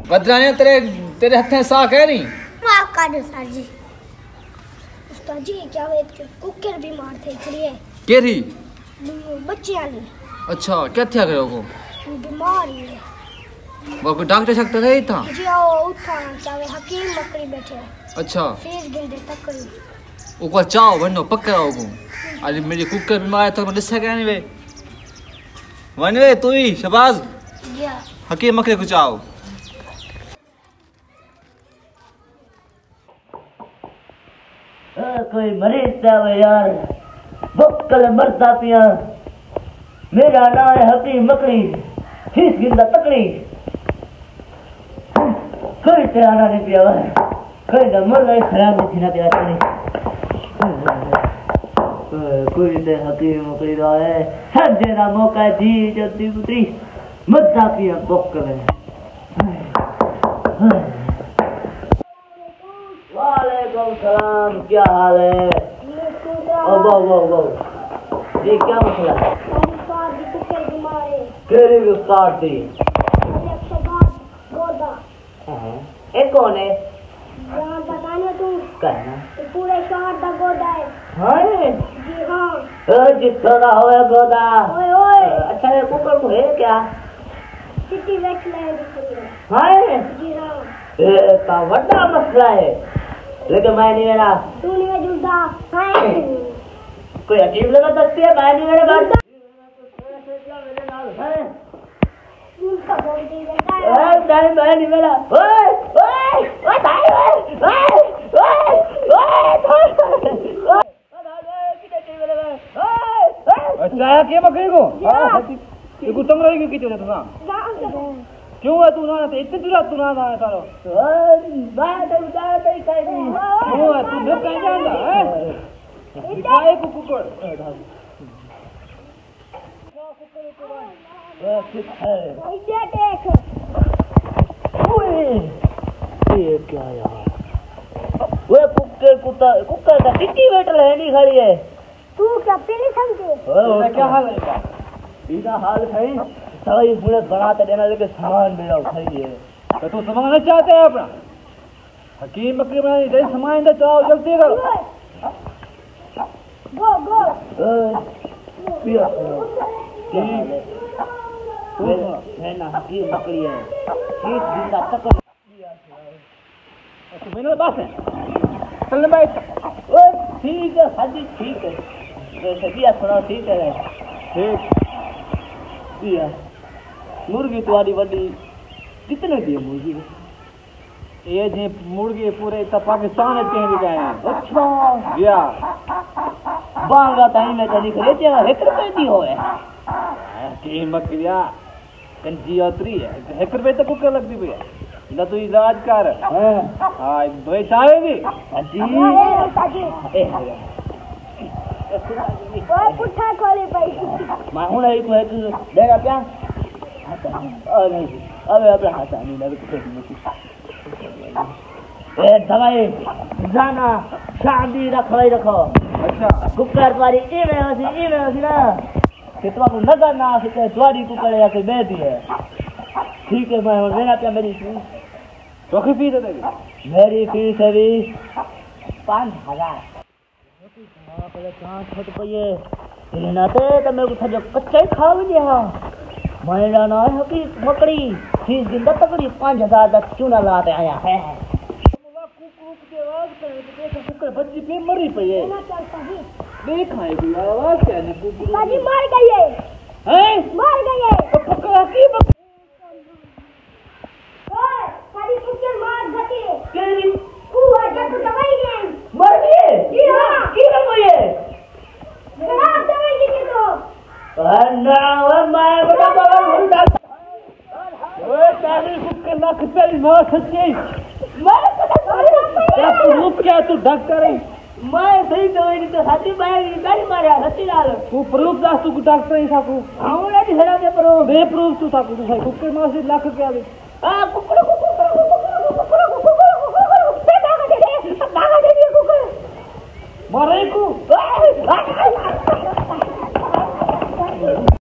बदराने तेरे तेरे हथे साख है नहीं? माफ कर दो सर जी। उस्ताद जी क्या वे कुकर बीमार थे इसलिए केरी बच्चे आने। अच्छा क्या थया करे को बीमार ही है वो कोई डॉक्टर सकता है था जी। आओ उठा चाहे हकीम मकड़ी बैठे। अच्छा फीस गिनते तकड़ी वो को चाओ बनो पक्का को अरे मेरी कुकर बीमार है तो मैं दिस क्या नहीं वे वन वे तू ही शबाज जी हकीम मकड़ी को चाओ। कोई मरीज था यार बक्कल मरता पिया। मेरा नाम है हकीम मकड़ी फीस गिंदा तकड़ी। कोई आना नहीं पिया कोई ना मर गई खराब नहीं थी ना पिया कोई ने हकीम मकड़ी रहा है सब देना मौका दी जल्दी पुत्री मरता पिया बक्कल वालेकुम सलाम क्या हाल है? ओ वो ये क्या मसला है? केरी को काट दी। एक कौन है? बताने तुम कहना पूरे शहर का गोदा है। हाँ जी हाँ जितना होया गोदा। ओए ओए अच्छा ये कुकर को है क्या? सिटी वेटलैंड हाँ जी हाँ ये का बड़ा मसला है लेकिन मैं नहीं मेरा दुनिया जुदा कोई अजीब लगा सकती है मैं नहीं मेरे बात मैं नहीं मेरा अच्छा क्या मकड़ी को ये को तंग रही क्यों कितने तुम क्यों है तू ना इतने दूर तू ना ना सारो मैं तो उतार नहीं कर दी क्यों है तू मैं कहीं जाएगा हैं दिखाए को कुकर ठीक है इसे देख ओए ये क्या यार वो कुकर का सिटी वेटर है नहीं खड़ी है। तू क्या पीली समझे क्या हाल है इधर हाल है सही पूरे बनाते देना लेके सामान मेरा उठाइए तो तू सामान चाहते हैं अपना हकीम मकड़ी बनानी दे सामान दे चाओ जल्दी करो गो पिया है ना हकीम मकड़ी है ठीक जिंदा तक तो मेरे पास है चल भाई ठीक है हाजी ठीक है वैसे किया थोड़ा ठीक है ठीक पिया मुर्गी तुम्हारी बड़ी कितने दिए मुर्गी ये जी मुर्गी पूरे पाकिस्तान के भी गए हैं। अच्छा या बांगा ताई में तो लिख लेते हैं 1 रुपए दी हो है की मकड़िया कंजी उतरी है 1 रुपए तक कुकर लगती भैया ना तो इलाज कर हां दो चाहे भी ओए पुठा खोले भाई मैं हूं नहीं को देगा क्या अरे अबे अबे हाथ नहीं लगे कुछ ए दवाई जाना शादी रखो अच्छा कुकर तुम्हारी इवे होसी ना कि तुमको नजर ना आ सके द्वारी कुकर या कोई दे दी है ठीक है मैं मेरा क्या मेरी फीस तो की फीस देगी मेरी फीस है 5000 पहले कहाँ छोट पे नाते तो मेरे को जो कच्चा ही खा भी हां मेरा ना है कि मकड़ी फीस गिंदा तकड़ी 5000 तक क्यों ना लाते आया है कुक के आवाज करे तो कुकर बच्ची पे मरी पई है देखा है कि आवाज क्या है कुकर बाजी मार गई है मार गई है तो पकड़ा की ओए सारी कुकर मार गई केरी हुआ जब दवाई गई मर गई जी हां की हो ये खराब दवाई की तो ना वो मैं बड़ा बड़ा उल्टा ओए तारी कुकर लख पे मार सच्ची मैं तू क्या तू डॉक्टर है मैं सही दवाई नहीं तो हाथी बाहर गाड़ी मारे हत्ती डाल तू प्रूफ दास तू डॉक्टर ही साकू हां नहीं हरा दे प्रूफ बे प्रूफ तू साकू तू कुकर मार से लाख क्या दे कुकर